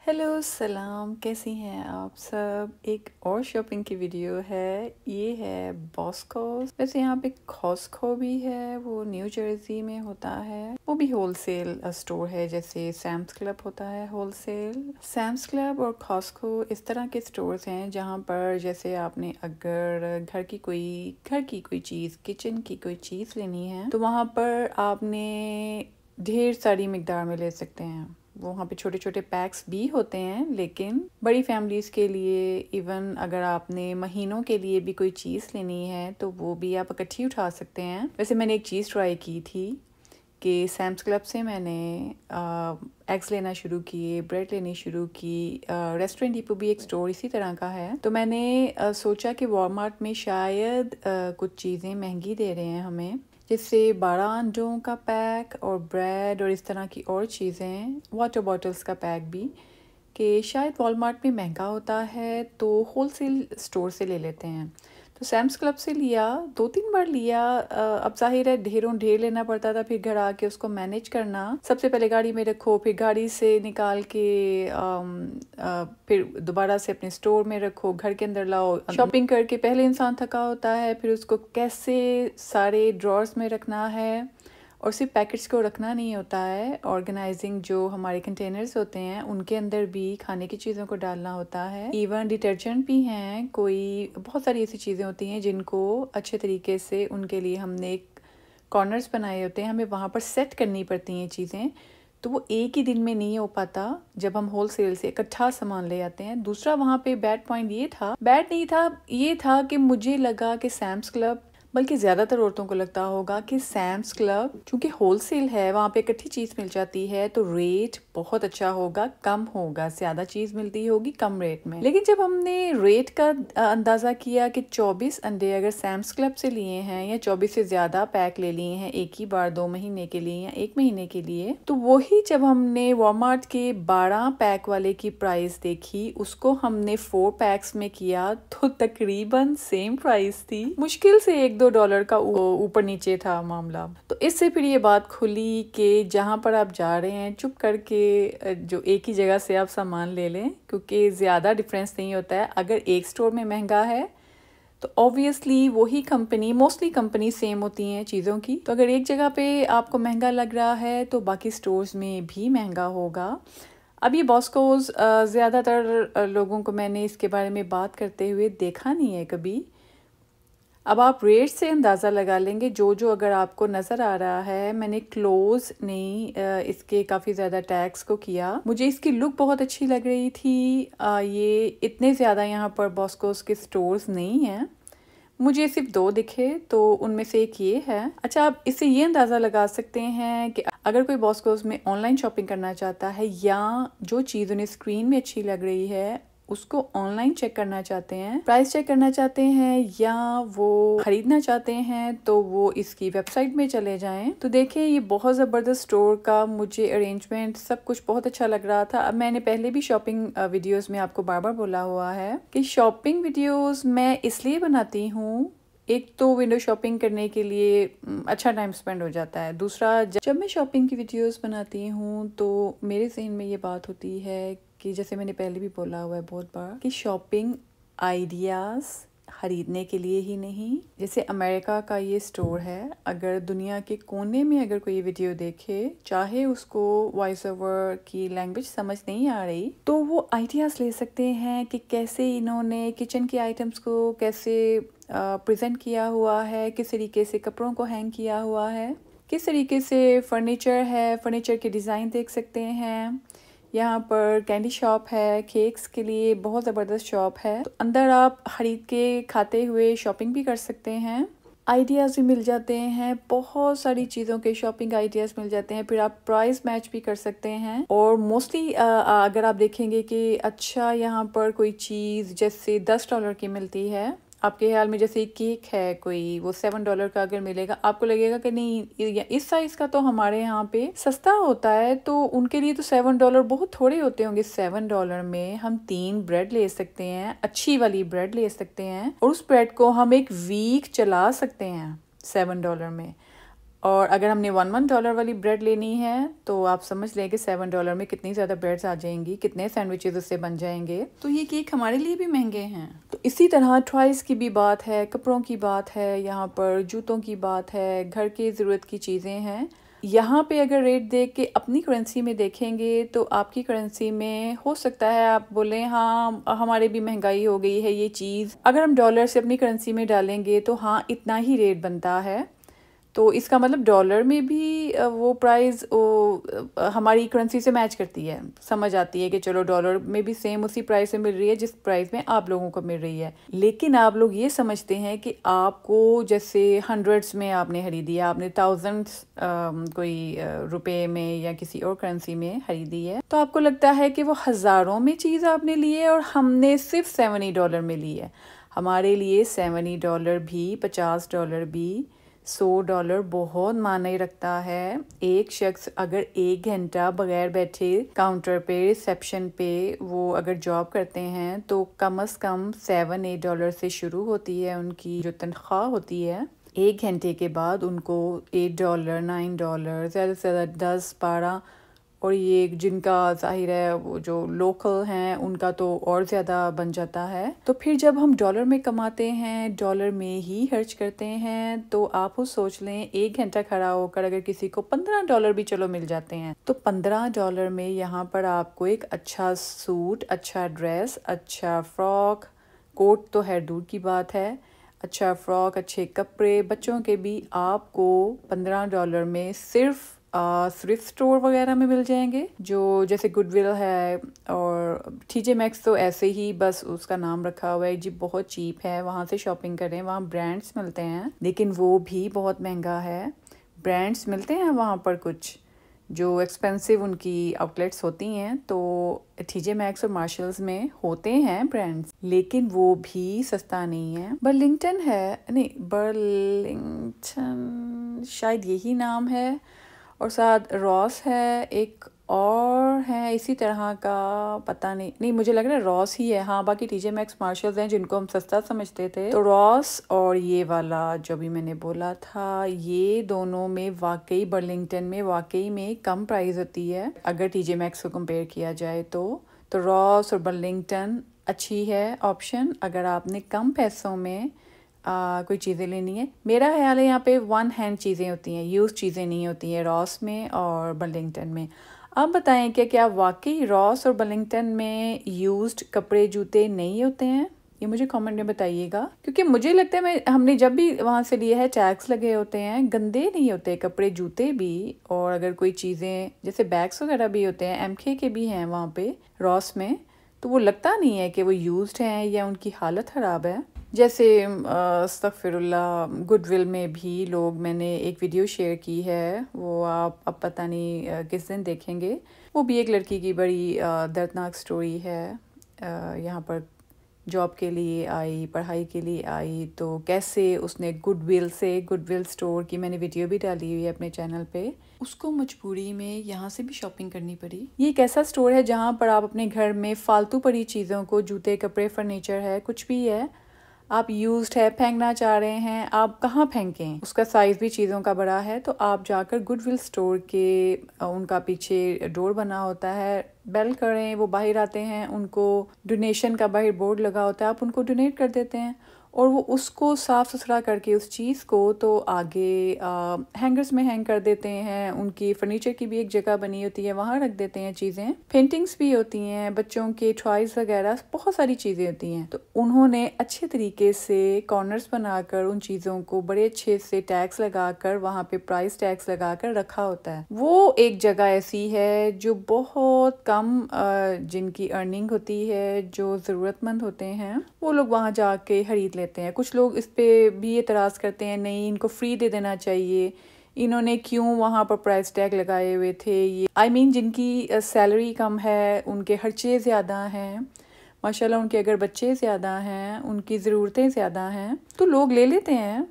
Hello सलाम, कैसी हैं आप सब। एक और शॉपिंग की वीडियो है। ये है बॉस्कोस। वैसे यहाँ पे कॉस्को भी है, वो न्यू जर्सी में होता है। वो भी होलसेल स्टोर है, जैसे सैम्स क्लब होता है होलसेल। सैम्स क्लब और कॉस्को इस तरह के स्टोर्स हैं जहाँ पर जैसे आपने अगर घर की कोई चीज़, किचन की कोई चीज़ लेनी है तो वहाँ पर आपने ढेर सारी मिकदार में ले सकते हैं। वहाँ पे छोटे छोटे पैक्स भी होते हैं, लेकिन बड़ी फैमिलीज़ के लिए इवन अगर आपने महीनों के लिए भी कोई चीज़ लेनी है तो वो भी आप इकट्ठी उठा सकते हैं। वैसे मैंने एक चीज़ ट्राई की थी कि सैम्स क्लब से मैंने एग्स लेना शुरू किए, ब्रेड लेनी शुरू की। रेस्टोरेंट डिपो भी एक स्टोर इसी तरह का है, तो मैंने सोचा कि वॉलमार्ट में शायद कुछ चीज़ें महंगी दे रहे हैं हमें, जिससे 12 अंडों का पैक और ब्रेड और इस तरह की और चीज़ें, वाटर बॉटल्स का पैक भी, कि शायद वॉलमार्ट में महंगा होता है तो होलसेल स्टोर से ले लेते हैं। तो सैम्स क्लब से लिया, 2-3 बार लिया। अब जाहिर है ढेर लेना पड़ता था, फिर घर आके उसको मैनेज करना। सबसे पहले गाड़ी में रखो, फिर गाड़ी से निकाल के फिर दोबारा से अपने स्टोर में रखो, घर के अंदर लाओ। शॉपिंग करके पहले इंसान थका होता है, फिर उसको कैसे सारे ड्रॉर्स में रखना है, और सिर्फ पैकेट्स को रखना नहीं होता है, ऑर्गेनाइजिंग जो हमारे कंटेनर्स होते हैं उनके अंदर भी खाने की चीज़ों को डालना होता है। इवन डिटर्जेंट भी हैं, कोई बहुत सारी ऐसी चीज़ें होती हैं जिनको अच्छे तरीके से उनके लिए हमने एक कॉर्नर्स बनाए होते हैं, हमें वहाँ पर सेट करनी पड़ती हैं चीज़ें। तो वो एक ही दिन में नहीं हो पाता जब हम होलसेल से इकट्ठा सामान ले आते हैं। दूसरा वहाँ पे बैड पॉइंट ये था कि मुझे लगा कि सैम्स क्लब, बल्कि ज़्यादातर औरतों को लगता होगा कि सैम्स क्लब क्योंकि होलसेल है, वहाँ पे इकट्ठी चीज़ मिल जाती है तो रेट बहुत अच्छा होगा, कम होगा, ज़्यादा चीज़ मिलती होगी कम रेट में। लेकिन जब हमने रेट का अंदाज़ा किया कि 24 अंडे अगर सैम्स क्लब से लिए हैं या 24 से ज़्यादा पैक ले लिए हैं एक ही बार 2 महीने के लिए या 1 महीने के लिए, तो वही जब हमने वॉलमार्ट के 12 पैक वाले की प्राइस देखी, उसको हमने 4 पैक्स में किया तो तकरीबन सेम प्राइस थी। मुश्किल से $1-2 का ऊपर नीचे था मामला। तो इससे फिर ये बात खुली कि जहाँ पर आप जा रहे हैं चुप करके जो एक ही जगह से आप सामान ले लें, क्योंकि ज़्यादा डिफरेंस नहीं होता है। अगर एक स्टोर में महंगा है तो ऑब्वियसली वही कंपनी, मोस्टली कंपनी सेम होती हैं चीज़ों की, तो अगर एक जगह पे आपको महंगा लग रहा है तो बाकी स्टोर्स में भी महंगा होगा। अब ये बॉस्कोस ज़्यादातर लोगों को मैंने इसके बारे में बात करते हुए देखा नहीं है कभी। अब आप रेट से अंदाज़ा लगा लेंगे जो अगर आपको नज़र आ रहा है। मैंने क्लोज नहीं इसके काफ़ी ज़्यादा टैग्स को किया। मुझे इसकी लुक बहुत अच्छी लग रही थी। ये इतने ज़्यादा यहाँ पर बॉस्कोस के स्टोर्स नहीं हैं, मुझे सिर्फ 2 दिखे, तो उनमें से एक ये है। अच्छा, आप इससे ये अंदाज़ा लगा सकते हैं कि अगर कोई बॉस्कोस में ऑनलाइन शॉपिंग करना चाहता है या जो चीज़ उन्हें स्क्रीन में अच्छी लग रही है उसको ऑनलाइन चेक करना चाहते हैं, प्राइस चेक करना चाहते हैं या वो खरीदना चाहते हैं, तो वो इसकी वेबसाइट में चले जाएं। तो देखें, ये बहुत ज़बरदस्त स्टोर का मुझे अरेंजमेंट सब कुछ बहुत अच्छा लग रहा था। अब मैंने पहले भी शॉपिंग वीडियोस में आपको बार बार बोला हुआ है कि शॉपिंग वीडियोस मैं इसलिए बनाती हूँ, एक तो विंडो शॉपिंग करने के लिए अच्छा टाइम स्पेंड हो जाता है। दूसरा, जब मैं शॉपिंग की वीडियोस बनाती हूँ तो मेरे ज़हन में ये बात होती है कि जैसे मैंने पहले भी बोला हुआ है बहुत बार कि शॉपिंग आइडियाज़ खरीदने के लिए ही नहीं। जैसे अमेरिका का ये स्टोर है, अगर दुनिया के कोने में अगर कोई वीडियो देखे, चाहे उसको वॉइस ओवर की लैंग्वेज समझ नहीं आ रही, तो वो आइडियाज़ ले सकते हैं कि कैसे इन्होंने किचन के आइटम्स को कैसे प्रेजेंट किया हुआ है, किस तरीके से कपड़ों को हैंग किया हुआ है, किस तरीके से फर्नीचर है, फर्नीचर के डिज़ाइन देख सकते हैं। यहाँ पर कैंडी शॉप है, केक्स के लिए बहुत ज़बरदस्त शॉप है, तो अंदर आप खरीद के खाते हुए शॉपिंग भी कर सकते हैं। आइडियाज़ भी मिल जाते हैं, बहुत सारी चीज़ों के शॉपिंग आइडियाज़ मिल जाते हैं। फिर आप प्राइस मैच भी कर सकते हैं। और मोस्टली अगर आप देखेंगे कि अच्छा यहाँ पर कोई चीज़ जैसे $10 की मिलती है, आपके ख्याल में जैसे केक है कोई, वो $7 का अगर मिलेगा, आपको लगेगा कि नहीं इस साइज़ का तो हमारे यहाँ पे सस्ता होता है, तो उनके लिए तो $7 बहुत थोड़े होते होंगे। $7 में हम 3 ब्रेड ले सकते हैं, अच्छी वाली ब्रेड ले सकते हैं, और उस ब्रेड को हम एक वीक चला सकते हैं $7 में। और अगर हमने $1 वाली ब्रेड लेनी है तो आप समझ लें कि $7 में कितनी ज़्यादा ब्रेड्स आ जाएंगी, कितने सैंडविचेस उससे बन जाएंगे। तो ये केक हमारे लिए भी महंगे हैं। तो इसी तरह टॉयज़ की भी बात है, कपड़ों की बात है, यहाँ पर जूतों की बात है, घर की ज़रूरत की चीज़ें हैं। यहाँ पे अगर रेट देख के अपनी करेंसी में देखेंगे तो आपकी करेंसी में हो सकता है आप बोलें हाँ हमारे भी महंगाई हो गई है ये चीज़। अगर हम डॉलर से अपनी करेंसी में डालेंगे तो हाँ इतना ही रेट बनता है। तो इसका मतलब डॉलर में भी वो प्राइस हमारी करेंसी से मैच करती है, समझ आती है कि चलो डॉलर में भी सेम उसी प्राइस में मिल रही है जिस प्राइस में आप लोगों को मिल रही है। लेकिन आप लोग ये समझते हैं कि आपको जैसे हंड्रेड्स में आपने खरीदी है, आपने थाउजेंड्स कोई रुपए में या किसी और करेंसी में खरीदी है, तो आपको लगता है कि वो हज़ारों में चीज़ आपने ली है और हमने सिर्फ $70 में ली है। हमारे लिए $70 भी, $50 भी, $100 बहुत मायने रखता है। एक शख्स अगर 1 घंटा बगैर बैठे काउंटर पे, रिसेप्शन पे वो अगर जॉब करते हैं तो कम से कम $7-8 से शुरू होती है उनकी जो तनख्वाह होती है। 1 घंटे के बाद उनको $8, $9, ज़्यादा से ज़्यादा 10-12, और ये जिनका जाहिर है वो जो लोकल हैं उनका तो और ज़्यादा बन जाता है। तो फिर जब हम डॉलर में कमाते हैं, डॉलर में ही खर्च करते हैं, तो आप वो सोच लें 1 घंटा खड़ा होकर अगर किसी को $15 भी चलो मिल जाते हैं तो $15 में यहाँ पर आपको एक अच्छा सूट, अच्छा ड्रेस, अच्छा फ्रॉक, कोट तो है दूर की बात है, अच्छा फ्रॉक, अच्छे कपड़े बच्चों के भी आपको $15 में सिर्फ थ्रिफ्ट स्टोर वगैरह में मिल जाएंगे, जो जैसे गुडविल है और TJ Maxx तो ऐसे ही बस उसका नाम रखा हुआ है जी, बहुत चीप है, वहाँ से शॉपिंग करें, वहाँ ब्रांड्स मिलते हैं लेकिन वो भी बहुत महंगा है। ब्रांड्स मिलते हैं वहाँ पर कुछ जो एक्सपेंसिव उनकी आउटलेट्स होती हैं, तो TJ Maxx और मार्शल्स में होते हैं ब्रांड्स लेकिन वो भी सस्ता नहीं है। बर्लिंगटन है, नहीं बर्लिंगटन शायद यही नाम है, और साथ रॉस है, एक और है इसी तरह का, पता नहीं मुझे लग रहा है रॉस ही है। हाँ बाकी TJ Maxx, मार्शल्स हैं जिनको हम सस्ता समझते थे, तो रॉस और ये वाला जो भी मैंने बोला था, ये दोनों में वाकई बर्लिंगटन में वाकई में कम प्राइस होती है अगर TJ Maxx को कंपेयर किया जाए तो रॉस और बर्लिंगटन अच्छी है ऑप्शन अगर आपने कम पैसों में कोई चीज़ें लेनी है। मेरा ख्याल है यहाँ पे वन हैंड चीज़ें होती हैं, यूज़ चीज़ें नहीं होती हैं रॉस में और बर्लिंगटन में। आप बताएं क्या वाकई रॉस और बर्लिंगटन में यूज्ड कपड़े जूते नहीं होते हैं? ये मुझे कमेंट में बताइएगा, क्योंकि मुझे लगता है हमने जब भी वहाँ से लिए है टैग्स लगे होते हैं, गंदे नहीं होते कपड़े जूते भी, और अगर कोई चीज़ें जैसे बैग्स वगैरह भी होते हैं, MK के भी हैं वहाँ पे रॉस में, तो वो लगता नहीं है कि वो यूज्ड हैं या उनकी हालत ख़राब है। जैसे अस्तगफिरुल्लाह गुडविल में भी लोग, मैंने एक वीडियो शेयर की है, वो आप अब पता नहीं किस दिन देखेंगे, वो भी एक लड़की की बड़ी दर्दनाक स्टोरी है। यहाँ पर जॉब के लिए आई, पढ़ाई के लिए आई, तो कैसे उसने गुडविल स्टोर की मैंने वीडियो भी डाली हुई है अपने चैनल पे, उसको मजबूरी में यहाँ से भी शॉपिंग करनी पड़ी। ये एक ऐसा स्टोर है जहाँ पर आप अपने घर में फालतू पड़ी चीज़ों को, जूते, कपड़े, फर्नीचर है, कुछ भी है, आप यूज्ड है फेंकना चाह रहे हैं, आप कहाँ फेंकें, उसका साइज़ भी चीज़ों का बड़ा है, तो आप जाकर गुडविल स्टोर के उनका पीछे डोर बना होता है, बेल करें, वो बाहर आते हैं, उनको डोनेशन का बाहर बोर्ड लगा होता है, आप उनको डोनेट कर देते हैं और वो उसको साफ़ सुथरा करके उस चीज़ को तो आगे हैंगर्स में हैंग कर देते हैं। उनकी फर्नीचर की भी एक जगह बनी होती है, वहाँ रख देते हैं चीज़ें। पेंटिंग्स भी होती हैं, बच्चों के टॉयज़ वगैरह, बहुत सारी चीज़ें होती हैं। तो उन्होंने अच्छे तरीके से कॉर्नर्स बनाकर उन चीज़ों को बड़े अच्छे से टैग्स लगाकर, वहाँ पे प्राइस टैग्स लगाकर रखा होता है। वो एक जगह ऐसी है जो बहुत कम जिनकी अर्निंग होती है, जो ज़रूरतमंद होते हैं, वो लोग वहाँ जाके खरीद लेते हैं। कुछ लोग इस पे भी एतराज़ करते हैं, नहीं इनको फ्री दे देना चाहिए, इन्होंने क्यों वहाँ पर प्राइस टैग लगाए हुए थे। ये जिनकी सैलरी कम है, उनके खर्चे ज़्यादा हैं, माशाल्लाह उनके अगर बच्चे ज़्यादा हैं, उनकी ज़रूरतें ज़्यादा हैं, तो लोग ले लेते हैं।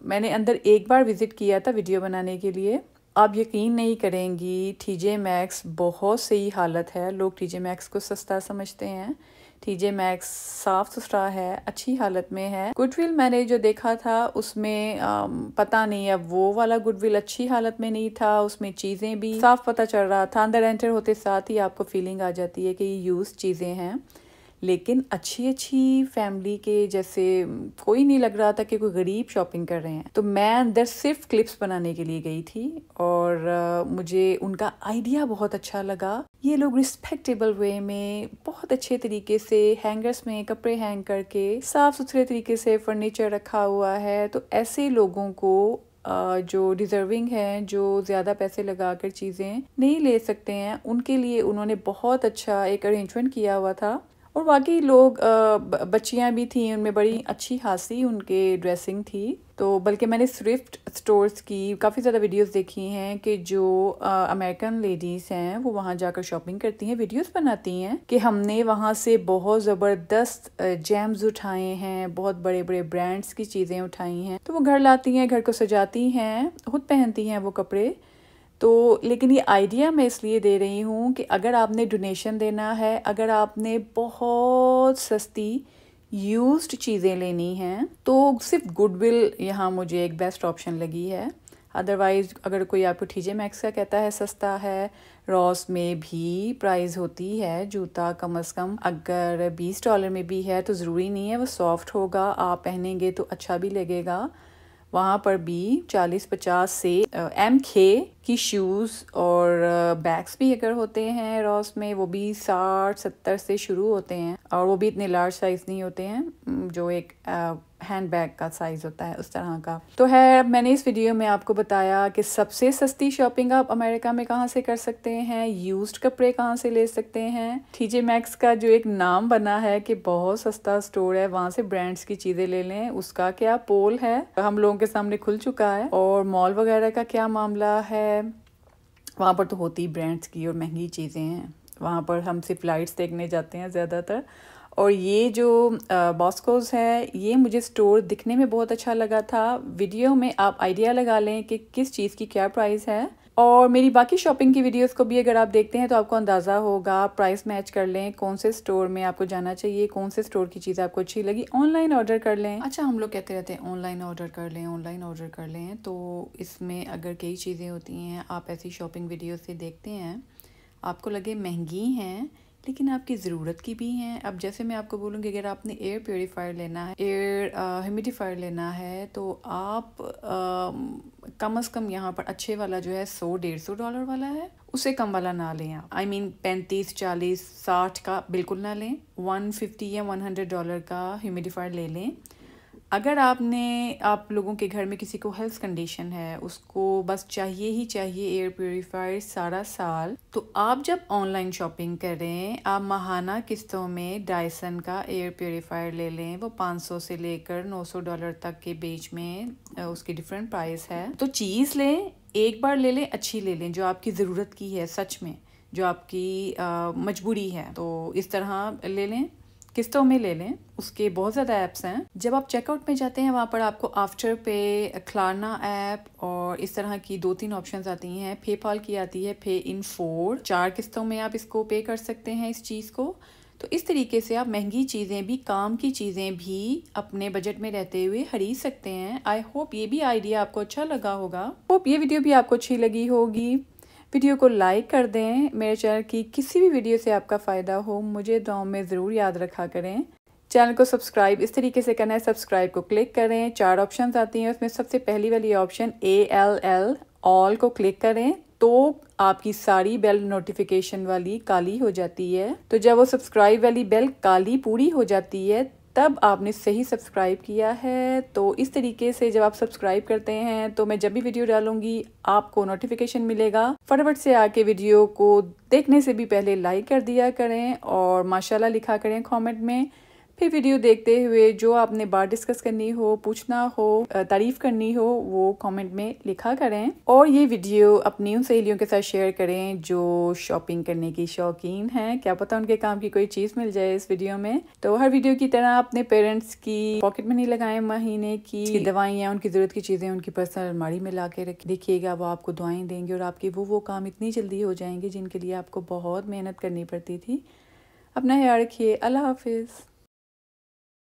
मैंने अंदर एक बार विज़िट किया था वीडियो बनाने के लिए, आप यकीन नहीं करेंगी, टीजे मैक्स बहुत सही हालत है। लोग टीजे मैक्स को सस्ता समझते हैं। टीजे मैक्स साफ सुथरा है, अच्छी हालत में है। गुडविल मैंने जो देखा था उसमें पता नहीं, अब वो वाला गुडविल अच्छी हालत में नहीं था। उसमें चीज़ें भी साफ पता चल रहा था, अंदर एंटर होते साथ ही आपको फीलिंग आ जाती है कि ये यूज चीज़ें हैं। लेकिन अच्छी फैमिली के जैसे कोई नहीं लग रहा था कि कोई गरीब शॉपिंग कर रहे हैं। तो मैं अंदर सिर्फ क्लिप्स बनाने के लिए गई थी और मुझे उनका आइडिया बहुत अच्छा लगा। ये लोग रिस्पेक्टेबल वे में बहुत अच्छे तरीके से हैंगर्स में कपड़े हैंग करके साफ सुथरे तरीके से फर्नीचर रखा हुआ है। तो ऐसे लोगों को जो डिजर्विंग हैं, जो ज़्यादा पैसे लगाकर चीज़ें नहीं ले सकते हैं, उनके लिए उन्होंने बहुत अच्छा एक अरेंजमेंट किया हुआ था। और बाकी लोग बच्चियां भी थी, उनमें बड़ी अच्छी खासी उनके ड्रेसिंग थी। तो बल्कि मैंने थ्रिफ्ट स्टोर्स की काफ़ी ज़्यादा वीडियोस देखी हैं कि जो अमेरिकन लेडीज़ हैं वो वहाँ जाकर शॉपिंग करती हैं, वीडियोस बनाती हैं कि हमने वहाँ से बहुत ज़बरदस्त जेम्स उठाए हैं, बहुत बड़े बड़े ब्रांड्स की चीज़ें उठाई हैं। तो वो घर लाती हैं, घर को सजाती हैं, खुद पहनती हैं वो कपड़े। तो लेकिन ये आइडिया मैं इसलिए दे रही हूँ कि अगर आपने डोनेशन देना है, अगर आपने बहुत सस्ती यूज्ड चीज़ें लेनी हैं, तो सिर्फ गुडविल यहाँ मुझे एक बेस्ट ऑप्शन लगी है। अदरवाइज़ अगर कोई आपको टीजे मैक्स का कहता है सस्ता है, रॉस में भी प्राइस होती है जूता कम से कम अगर $20 में भी है तो ज़रूरी नहीं है वो सॉफ्ट होगा, आप पहनेंगे तो अच्छा भी लगेगा। वहाँ पर भी 40-50 से MK की शूज़ और बैग्स भी अगर होते हैं रॉस में, वो भी 60-70 से शुरू होते हैं और वो भी इतने लार्ज साइज़ नहीं होते हैं, जो एक हैंड बैग का साइज़ होता है उस तरह का। तो है, मैंने इस वीडियो में आपको बताया कि सबसे सस्ती शॉपिंग आप अमेरिका में कहाँ से कर सकते हैं, यूज्ड कपड़े कहाँ से ले सकते हैं। टीजे मैक्स का जो एक नाम बना है कि बहुत सस्ता स्टोर है, वहाँ से ब्रांड्स की चीज़ें ले लें, उसका क्या पोल है हम लोगों के सामने खुल चुका है। और मॉल वगैरह का क्या मामला है, वहाँ पर तो होती ब्रांड्स की और महंगी चीज़ें हैं। वहाँ पर हम सिर्फ लाइट्स देखने जाते हैं ज़्यादातर। और ये जो बॉस्कोस है, ये मुझे स्टोर दिखने में बहुत अच्छा लगा था। वीडियो में आप आइडिया लगा लें कि किस चीज़ की क्या प्राइस है। और मेरी बाकी शॉपिंग की वीडियोस को भी अगर आप देखते हैं तो आपको अंदाज़ा होगा, प्राइस मैच कर लें, कौन से स्टोर में आपको जाना चाहिए, कौन से स्टोर की चीज़ आपको अच्छी लगी, ऑनलाइन ऑर्डर कर लें। अच्छा, हम लोग कहते रहते हैं ऑनलाइन ऑर्डर कर लें, ऑनलाइन ऑर्डर कर लें। तो इसमें अगर कई चीज़ें होती हैं, आप ऐसी शॉपिंग वीडियो से देखते हैं, आपको लगे महंगी हैं लेकिन आपकी ज़रूरत की भी हैं। अब जैसे मैं आपको बोलूँगी, अगर आपने एयर प्योरीफायर लेना है, एयर ह्यूमिडिफायर लेना है, तो आप कम से कम यहाँ पर अच्छे वाला जो है $100-150 वाला है, उससे कम वाला ना लें आप। I mean 35, 40, 60 का बिल्कुल ना लें, 150 या $100 का ह्यूमिडिफायर ले लें। अगर आप लोगों के घर में किसी को हेल्थ कंडीशन है, उसको बस चाहिए ही चाहिए एयर प्योरीफायर सारा साल, तो आप जब ऑनलाइन शॉपिंग करें, आप माहाना किस्तों में डायसन का एयर प्योरीफायर ले लें। वो 500 से लेकर $900 तक के बीच में उसकी डिफरेंट प्राइस है। तो चीज़ लें, एक बार ले लें, अच्छी ले लें, जो आपकी ज़रूरत की है, सच में जो आपकी मजबूरी है, तो इस तरह ले लें, किस्तों में ले लें। उसके बहुत ज़्यादा ऐप्स हैं। जब आप चेकआउट में जाते हैं, वहाँ पर आपको आफ्टर पे, क्लारना ऐप और इस तरह की 2-3 ऑप्शंस आती हैं। पेपाल की आती है, पे इन 4 किस्तों में आप इसको पे कर सकते हैं इस चीज़ को। तो इस तरीके से आप महंगी चीज़ें भी, काम की चीज़ें भी अपने बजट में रहते हुए खरीद सकते हैं। आई होप ये भी आइडिया आपको अच्छा लगा होगा। होप ये वीडियो भी आपको अच्छी लगी होगी। वीडियो को लाइक कर दें। मेरे चैनल की किसी भी वीडियो से आपका फ़ायदा हो, मुझे दुआओं में ज़रूर याद रखा करें। चैनल को सब्सक्राइब इस तरीके से करना है, सब्सक्राइब को क्लिक करें। 4 ऑप्शंस आती हैं, उसमें सबसे पहली वाली ऑप्शन ALL ऑल को क्लिक करें, तो आपकी सारी बेल नोटिफिकेशन वाली काली हो जाती है। तो जब वो सब्सक्राइब वाली बेल काली पूरी हो जाती है, तब आपने सही सब्सक्राइब किया है। तो इस तरीके से जब आप सब्सक्राइब करते हैं, तो मैं जब भी वीडियो डालूंगी आपको नोटिफिकेशन मिलेगा। फटाफट से आके वीडियो को देखने से भी पहले लाइक कर दिया करें और माशाल्लाह लिखा करें कमेंट में, फिर वीडियो देखते हुए जो आपने बात डिस्कस करनी हो, पूछना हो, तारीफ करनी हो, वो कमेंट में लिखा करें। और ये वीडियो अपनी उन सहेलियों के साथ शेयर करें जो शॉपिंग करने की शौकीन हैं। क्या पता उनके काम की कोई चीज़ मिल जाए इस वीडियो में। तो हर वीडियो की तरह अपने पेरेंट्स की पॉकेट मनी लगाएं, महीने की दवाइयाँ, उनकी ज़रूरत की चीज़ें उनकी पर्सनल अलमारी में ला के रखें। देखिएगा वो आपको दुआएं देंगे और आपके वो काम इतनी जल्दी हो जाएंगे जिनके लिए आपको बहुत मेहनत करनी पड़ती थी। अपना ख्याल रखिए। अल्लाह हाफिज़।